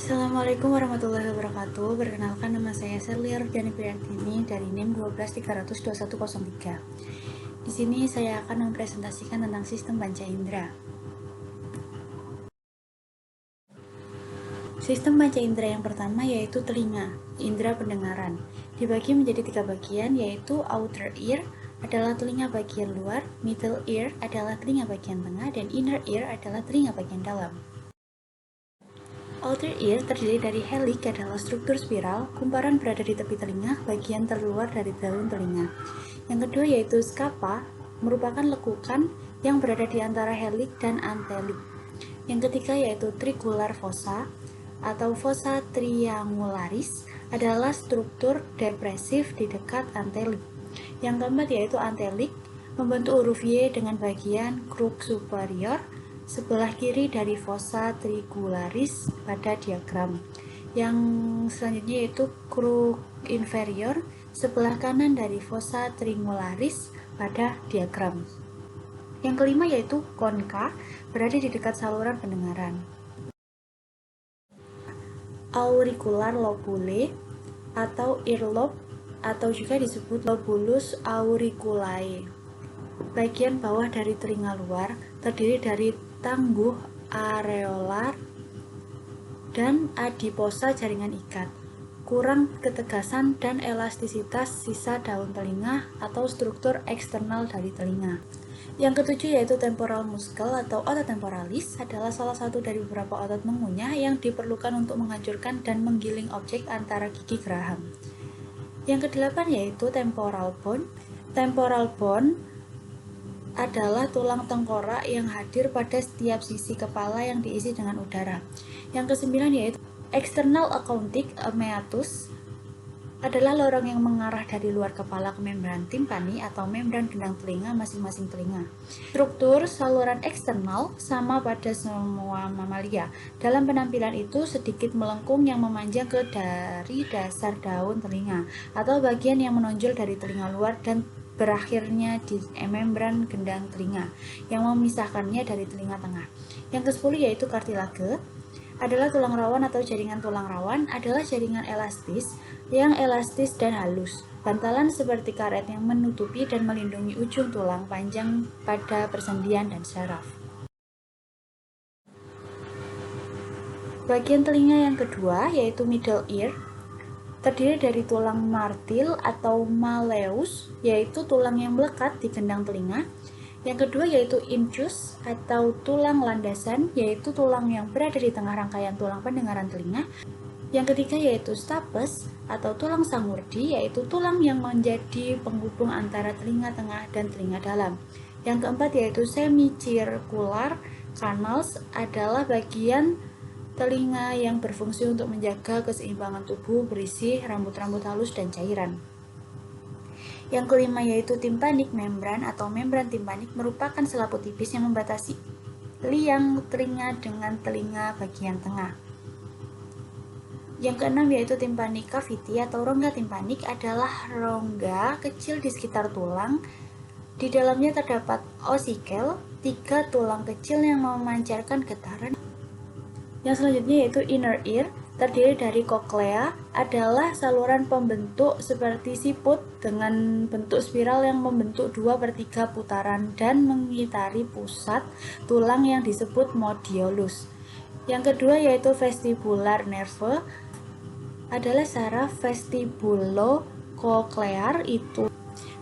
Assalamualaikum warahmatullahi wabarakatuh. Perkenalkan, nama saya Serliar Jani Priyantini dari NIM 123002103. Di sini saya akan mempresentasikan tentang sistem panca indera. Sistem panca indera yang pertama yaitu telinga, indera pendengaran. Dibagi menjadi 3 bagian, yaitu outer ear adalah telinga bagian luar, middle ear adalah telinga bagian tengah, dan inner ear adalah telinga bagian dalam. Outer ear terdiri dari helix adalah struktur spiral, kumparan berada di tepi telinga, bagian terluar dari daun telinga. Yang kedua yaitu scapa, merupakan lekukan yang berada di antara helix dan antelik. Yang ketiga yaitu tricular fossa atau fossa triangularis, adalah struktur depresif di dekat antelik. Yang keempat yaitu antelik, membentuk huruf Y dengan bagian kruk superior sebelah kiri dari fossa triangularis pada diagram. Yang selanjutnya yaitu kruk inferior sebelah kanan dari fossa triangularis pada diagram. Yang kelima yaitu konka, berada di dekat saluran pendengaran. Auricular lobule atau earlobe atau juga disebut lobulus auriculae. Bagian bawah dari telinga luar terdiri dari tangguh areolar dan adiposa jaringan ikat. Kurang ketegasan dan elastisitas sisa daun telinga atau struktur eksternal dari telinga. Yang ketujuh yaitu temporal muscle atau otot temporalis, adalah salah satu dari beberapa otot mengunyah yang diperlukan untuk menghancurkan dan menggiling objek antara gigi geraham. Yang kedelapan yaitu temporal bone. Temporal bone adalah tulang tengkorak yang hadir pada setiap sisi kepala yang diisi dengan udara. Yang kesembilan yaitu external acoustic meatus, adalah lorong yang mengarah dari luar kepala ke membran timpani atau membran gendang telinga masing-masing telinga. Struktur saluran eksternal sama pada semua mamalia. Dalam penampilan itu sedikit melengkung yang memanjang ke dari dasar daun telinga atau bagian yang menonjol dari telinga luar dan berakhirnya di membran gendang telinga yang memisahkannya dari telinga tengah. Yang ke-10 yaitu kartilage, adalah tulang rawan atau jaringan tulang rawan, adalah jaringan elastis yang elastis dan halus, bantalan seperti karet yang menutupi dan melindungi ujung tulang panjang pada persendian dan saraf. Bagian telinga yang kedua yaitu middle ear, terdiri dari tulang martil atau malleus, yaitu tulang yang melekat di gendang telinga. Yang kedua yaitu incus atau tulang landasan, yaitu tulang yang berada di tengah rangkaian tulang pendengaran telinga. Yang ketiga yaitu stapes atau tulang samurdi, yaitu tulang yang menjadi penghubung antara telinga tengah dan telinga dalam. Yang keempat yaitu semicircular canals, adalah bagian telinga yang berfungsi untuk menjaga keseimbangan tubuh, berisi rambut-rambut halus dan cairan. Yang kelima yaitu tympanic membran atau membran timpanik, merupakan selaput tipis yang membatasi liang telinga dengan telinga bagian tengah. Yang keenam yaitu tympanic cavity atau rongga timpanik, adalah rongga kecil di sekitar tulang. Di dalamnya terdapat ossicle, 3 tulang kecil yang memancarkan getaran. Yang selanjutnya yaitu inner ear, terdiri dari koklea, adalah saluran pembentuk seperti siput dengan bentuk spiral yang membentuk 2/3 putaran dan mengitari pusat tulang yang disebut modiolus. Yang kedua yaitu vestibular nerve, adalah saraf vestibulococlear, itu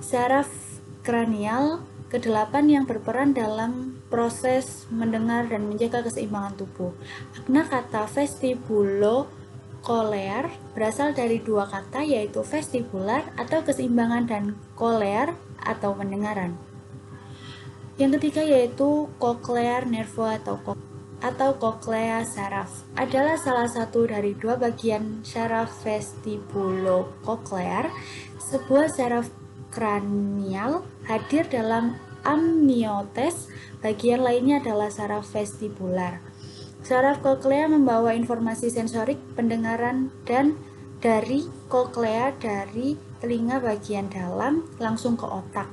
saraf kranial ke-8 yang berperan dalam proses mendengar dan menjaga keseimbangan tubuh. Makna kata vestibulocochlear berasal dari 2 kata, yaitu vestibular atau keseimbangan dan cochlear atau pendengaran. Yang ketiga yaitu cochlear nerve atau cochlea saraf, adalah salah satu dari 2 bagian saraf vestibulocochlear. Sebuah saraf kranial hadir dalam amniotes, bagian lainnya adalah saraf vestibular. Saraf koklea membawa informasi sensorik pendengaran dan dari koklea dari telinga bagian dalam langsung ke otak.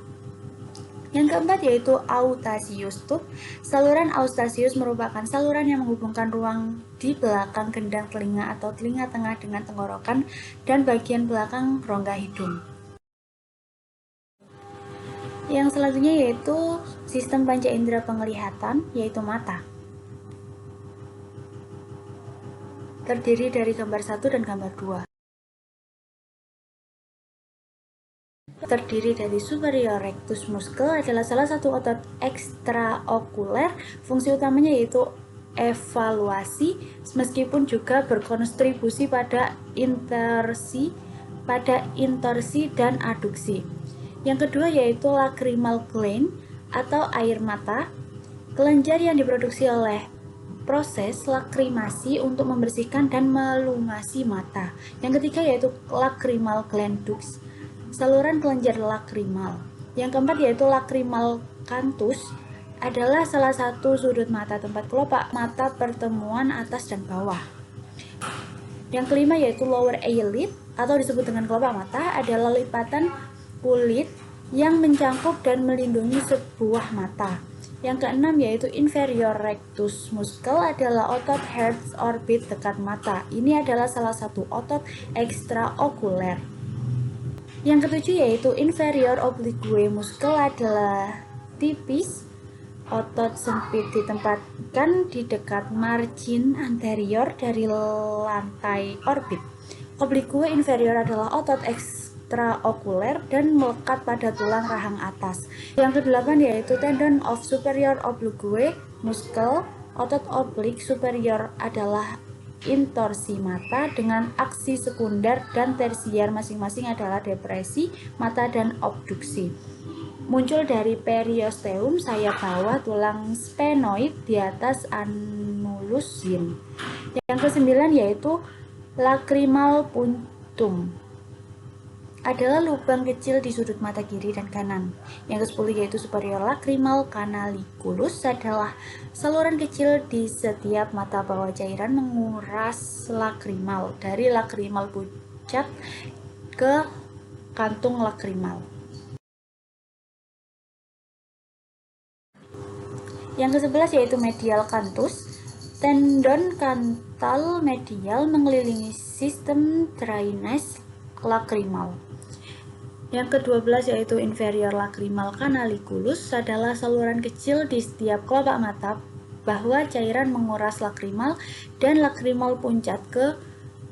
Yang keempat yaitu Austasius tube. Saluran Austasius merupakan saluran yang menghubungkan ruang di belakang gendang telinga atau telinga tengah dengan tenggorokan dan bagian belakang rongga hidung. Yang selanjutnya yaitu sistem panca indera penglihatan, yaitu mata. Terdiri dari gambar 1 dan gambar 2. Terdiri dari superior rectus muscle, adalah salah satu otot ekstraokuler. Fungsi utamanya yaitu evaluasi, meskipun juga berkontribusi pada intorsi dan aduksi. Yang kedua yaitu lacrimal gland atau air mata, kelenjar yang diproduksi oleh proses lakrimasi untuk membersihkan dan melumasi mata. Yang ketiga yaitu lacrimal gland ducts, saluran kelenjar lakrimal. Yang keempat yaitu lacrimal canthus, adalah salah satu sudut mata tempat kelopak mata pertemuan atas dan bawah. Yang kelima yaitu lower eyelid atau disebut dengan kelopak mata, adalah lipatan kulit yang mencangkup dan melindungi sebuah mata. Yang keenam yaitu inferior rectus muscle, adalah otot heart orbit dekat mata. Ini adalah salah satu otot ekstraokuler. Yang ketujuh yaitu inferior oblique muscle, adalah tipis, otot sempit ditempatkan di dekat margin anterior dari lantai orbit. Oblique inferior adalah otot ekstraokuler dan melekat pada tulang rahang atas. Yang kedelapan yaitu tendon of superior oblique muscle, otot oblik superior adalah intorsi mata dengan aksi sekunder dan tersier masing-masing adalah depresi mata dan obduksi. Muncul dari periosteum sayap bawah tulang sphenoid di atas annulus yin. Yang kesembilan yaitu lacrimal punctum, adalah lubang kecil di sudut mata kiri dan kanan. Yang ke-10 yaitu superior lacrimal canaliculus, adalah saluran kecil di setiap mata bawah cairan menguras lakrimal dari lakrimal puncak ke kantung lakrimal. Yang ke-11 yaitu medial canthus, tendon kantal medial mengelilingi sistem drainase lakrimal. Yang ke-12 yaitu inferior lacrimal canaliculus, adalah saluran kecil di setiap kelopak mata bahwa cairan menguras lakrimal dan lakrimal puncak ke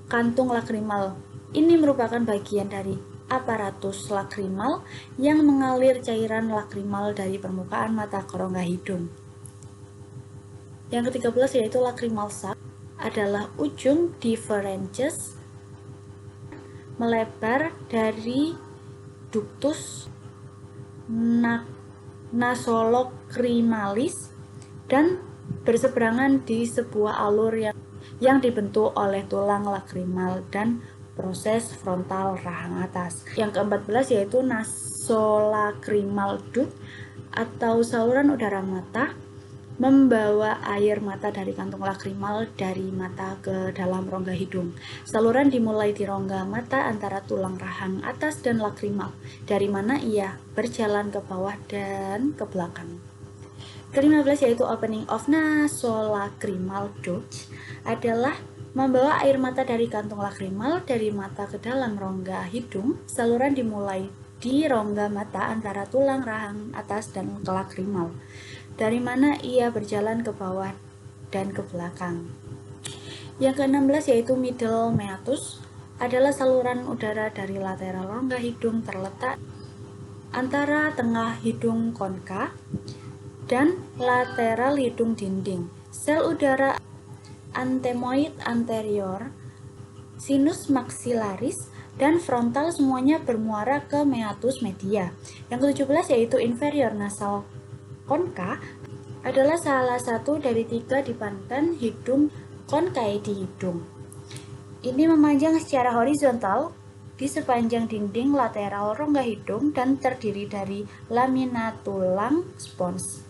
kantung lakrimal. Ini merupakan bagian dari aparatus lakrimal yang mengalir cairan lakrimal dari permukaan mata ke rongga hidung. Yang ke-13 yaitu lacrimal sac, adalah ujung differentius melebar dari ductus nasolacrimalis dan berseberangan di sebuah alur yang dibentuk oleh tulang lakrimal dan proses frontal rahang atas. Yang ke-14 yaitu nasolacrimal duct atau saluran udara mata, membawa air mata dari kantung lakrimal dari mata ke dalam rongga hidung. Saluran dimulai di rongga mata antara tulang rahang atas dan lakrimal, dari mana ia berjalan ke bawah dan ke belakang. Ke-15 yaitu opening of nasolacrimal duct, adalah membawa air mata dari kantung lakrimal dari mata ke dalam rongga hidung. Saluran dimulai di rongga mata antara tulang rahang atas dan ke lakrimal, dari mana ia berjalan ke bawah dan ke belakang. Yang ke-16 yaitu middle meatus, adalah saluran udara dari lateral rongga hidung terletak antara tengah hidung konka dan lateral hidung dinding. Sel udara antemoid anterior, sinus maxillaris, dan frontal semuanya bermuara ke meatus media. Yang ke-17 yaitu inferior nasal konka, adalah salah satu dari 3 dipantan hidung konkai di hidung. Ini memanjang secara horizontal di sepanjang dinding lateral rongga hidung dan terdiri dari lamina tulang spons,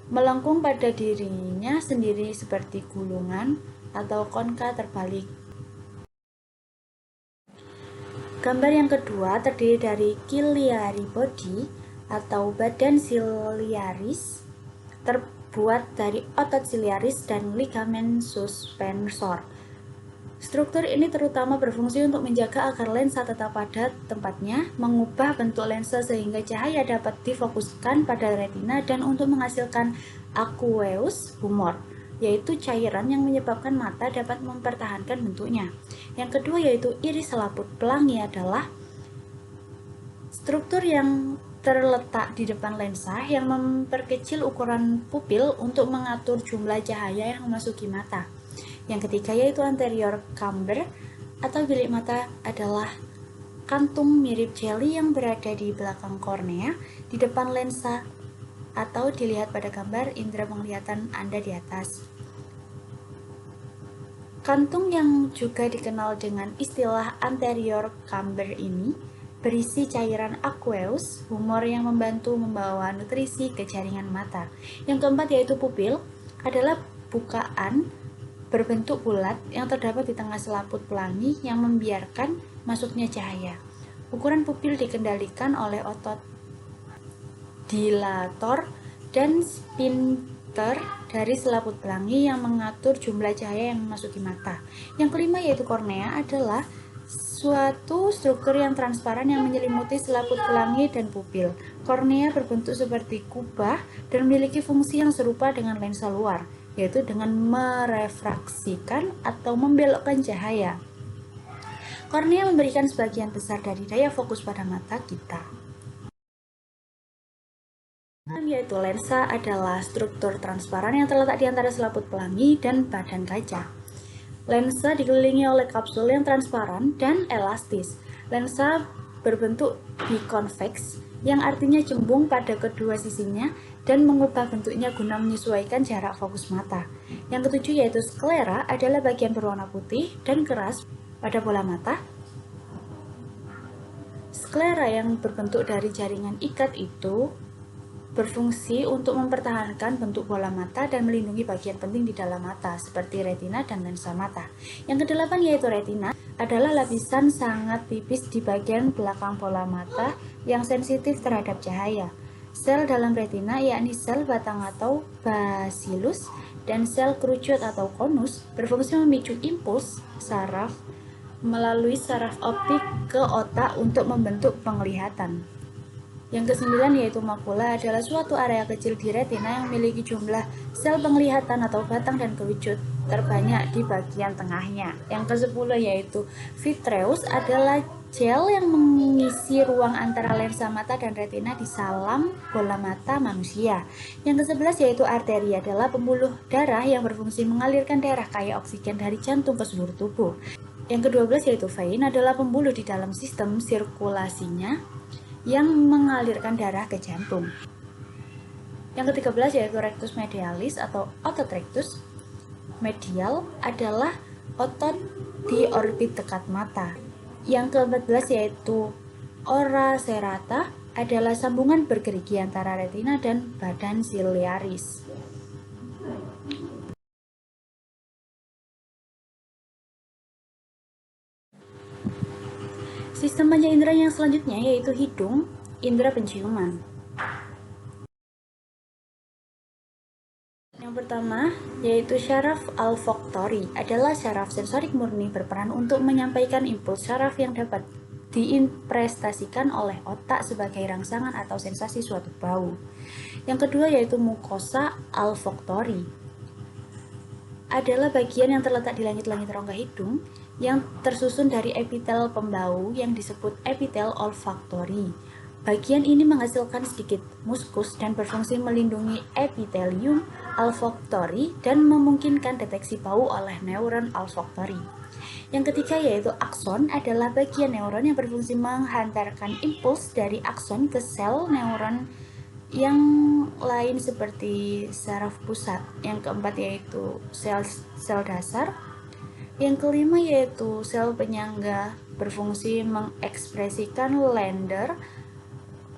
melengkung pada dirinya sendiri seperti gulungan atau konka terbalik. Gambar yang kedua terdiri dari ciliary body atau badan siliaris terbuat dari otot siliaris dan ligamen suspensor. Struktur ini terutama berfungsi untuk menjaga agar lensa tetap pada tempatnya, mengubah bentuk lensa sehingga cahaya dapat difokuskan pada retina, dan untuk menghasilkan aqueous humor, yaitu cairan yang menyebabkan mata dapat mempertahankan bentuknya. Yang kedua yaitu iris selaput pelangi adalah struktur yang terletak di depan lensa yang memperkecil ukuran pupil untuk mengatur jumlah cahaya yang memasuki mata. Yang ketiga yaitu anterior camber atau bilik mata adalah kantung mirip jeli yang berada di belakang kornea di depan lensa atau dilihat pada gambar indera penglihatan Anda di atas. Kantung yang juga dikenal dengan istilah anterior camber ini berisi cairan aqueous humor yang membantu membawa nutrisi ke jaringan mata. Yang keempat yaitu pupil adalah bukaan berbentuk bulat yang terdapat di tengah selaput pelangi yang membiarkan masuknya cahaya. Ukuran pupil dikendalikan oleh otot dilator dan sphincter dari selaput pelangi yang mengatur jumlah cahaya yang memasuki mata. Yang kelima yaitu kornea adalah suatu struktur yang transparan yang menyelimuti selaput pelangi dan pupil. Kornea berbentuk seperti kubah dan memiliki fungsi yang serupa dengan lensa luar, yaitu dengan merefraksikan atau membelokkan cahaya. Kornea memberikan sebagian besar dari daya fokus pada mata kita. Yaitu lensa adalah struktur transparan yang terletak di antara selaput pelangi dan badan kaca. Lensa dikelilingi oleh kapsul yang transparan dan elastis. Lensa berbentuk biconvex yang artinya cembung pada kedua sisinya dan mengubah bentuknya guna menyesuaikan jarak fokus mata. Yang ketujuh yaitu sklera adalah bagian berwarna putih dan keras pada bola mata. Sklera yang berbentuk dari jaringan ikat itu berfungsi untuk mempertahankan bentuk bola mata dan melindungi bagian penting di dalam mata seperti retina dan lensa mata. Yang kedelapan yaitu retina adalah lapisan sangat tipis di bagian belakang bola mata yang sensitif terhadap cahaya. Sel dalam retina yakni sel batang atau basilis dan sel kerucut atau konus berfungsi memicu impuls saraf melalui saraf optik ke otak untuk membentuk penglihatan. Yang kesembilan yaitu makula adalah suatu area kecil di retina yang memiliki jumlah sel penglihatan atau batang dan kerucut terbanyak di bagian tengahnya. Yang ke-10 yaitu vitreous adalah gel yang mengisi ruang antara lensa mata dan retina di salam bola mata manusia. Yang ke-11 yaitu arteri adalah pembuluh darah yang berfungsi mengalirkan darah kaya oksigen dari jantung ke seluruh tubuh. Yang ke-12 yaitu vein adalah pembuluh di dalam sistem sirkulasinya yang mengalirkan darah ke jantung. Yang ke-13 yaitu rectus medialis atau otot rectus medial adalah otot di orbit dekat mata. Yang ke-14 yaitu ora serrata adalah sambungan bergerigi antara retina dan badan siliaris. Sistem panca indera yang selanjutnya yaitu hidung, indera penciuman. Yang pertama yaitu syaraf olfaktori adalah syaraf sensorik murni berperan untuk menyampaikan impuls syaraf yang dapat diinterpretasikan oleh otak sebagai rangsangan atau sensasi suatu bau. Yang kedua yaitu mukosa olfaktori adalah bagian yang terletak di langit-langit rongga hidung yang tersusun dari epitel pembau yang disebut epitel olfaktori. Bagian ini menghasilkan sedikit muskus dan berfungsi melindungi epitelium olfaktori dan memungkinkan deteksi bau oleh neuron olfaktori. Yang ketiga yaitu akson adalah bagian neuron yang berfungsi menghantarkan impuls dari akson ke sel neuron yang lain seperti saraf pusat. Yang keempat yaitu sel dasar. Yang kelima yaitu sel penyangga berfungsi mengekspresikan Lander.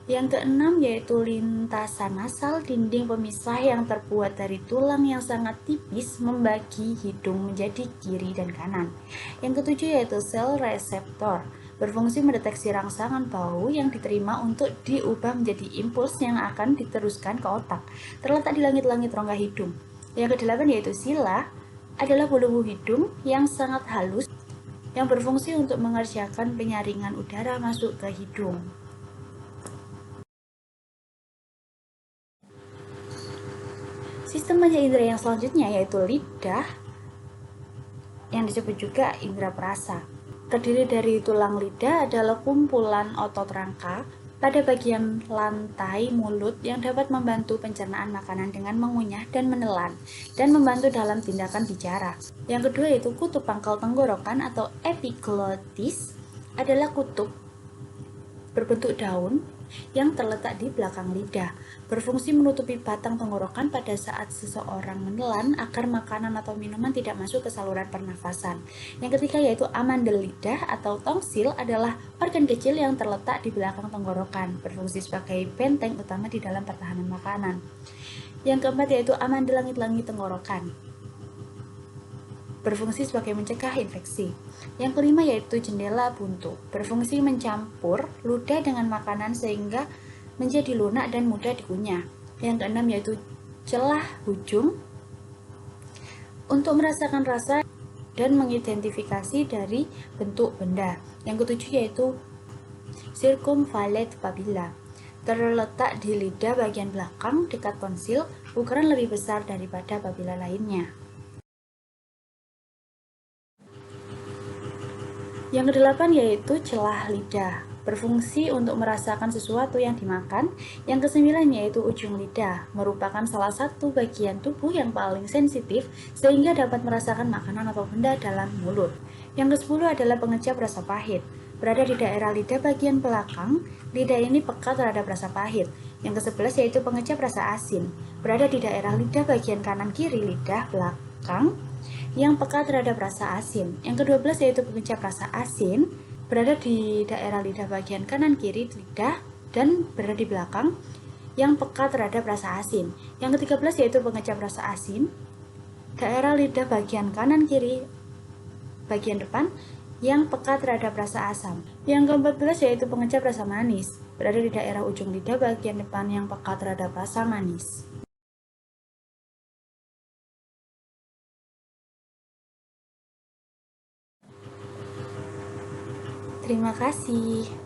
Yang keenam yaitu lintasan nasal, dinding pemisah yang terbuat dari tulang yang sangat tipis membagi hidung menjadi kiri dan kanan. Yang ketujuh yaitu sel reseptor berfungsi mendeteksi rangsangan bau yang diterima untuk diubah menjadi impuls yang akan diteruskan ke otak, terletak di langit-langit rongga hidung. Yang kedelapan yaitu sila, adalah bulu hidung yang sangat halus yang berfungsi untuk mengerjakan penyaringan udara masuk ke hidung. Sistem panca indera yang selanjutnya yaitu lidah, yang disebut juga indera perasa. Terdiri dari tulang lidah adalah kumpulan otot rangka pada bagian lantai mulut yang dapat membantu pencernaan makanan dengan mengunyah dan menelan, dan membantu dalam tindakan bicara. Yang kedua yaitu kutub pangkal tenggorokan atau epiglottis, adalah kutub berbentuk daun yang terletak di belakang lidah, berfungsi menutupi batang tenggorokan pada saat seseorang menelan agar makanan atau minuman tidak masuk ke saluran pernafasan. Yang ketiga yaitu amandel lidah atau tongsil, adalah organ kecil yang terletak di belakang tenggorokan, berfungsi sebagai benteng utama di dalam pertahanan makanan. Yang keempat yaitu amandel langit-langit tenggorokan, berfungsi sebagai mencegah infeksi. Yang kelima yaitu jendela buntu, berfungsi mencampur ludah dengan makanan sehingga menjadi lunak dan mudah dikunyah. Yang keenam yaitu celah hujung, untuk merasakan rasa dan mengidentifikasi dari bentuk benda. Yang ketujuh yaitu circumvallate papilla, terletak di lidah bagian belakang dekat tonsil, ukuran lebih besar daripada papilla lainnya. Yang kedelapan yaitu celah lidah, berfungsi untuk merasakan sesuatu yang dimakan. Yang kesembilan yaitu ujung lidah, merupakan salah satu bagian tubuh yang paling sensitif sehingga dapat merasakan makanan atau benda dalam mulut. Yang kesepuluh adalah pengecap rasa pahit, berada di daerah lidah bagian belakang. Lidah ini peka terhadap rasa pahit. Yang kesebelas yaitu pengecap rasa asin, berada di daerah lidah bagian kanan kiri lidah belakang yang peka terhadap rasa asin. Yang ke-12 yaitu pengecap rasa asin, berada di daerah lidah bagian kanan kiri lidah dan berada di belakang, yang peka terhadap rasa asin. Yang ke-13 yaitu pengecap rasa asin, daerah lidah bagian kanan kiri bagian depan yang peka terhadap rasa asam. Yang ke-14 yaitu pengecap rasa manis, berada di daerah ujung lidah bagian depan yang peka terhadap rasa manis. Terima kasih.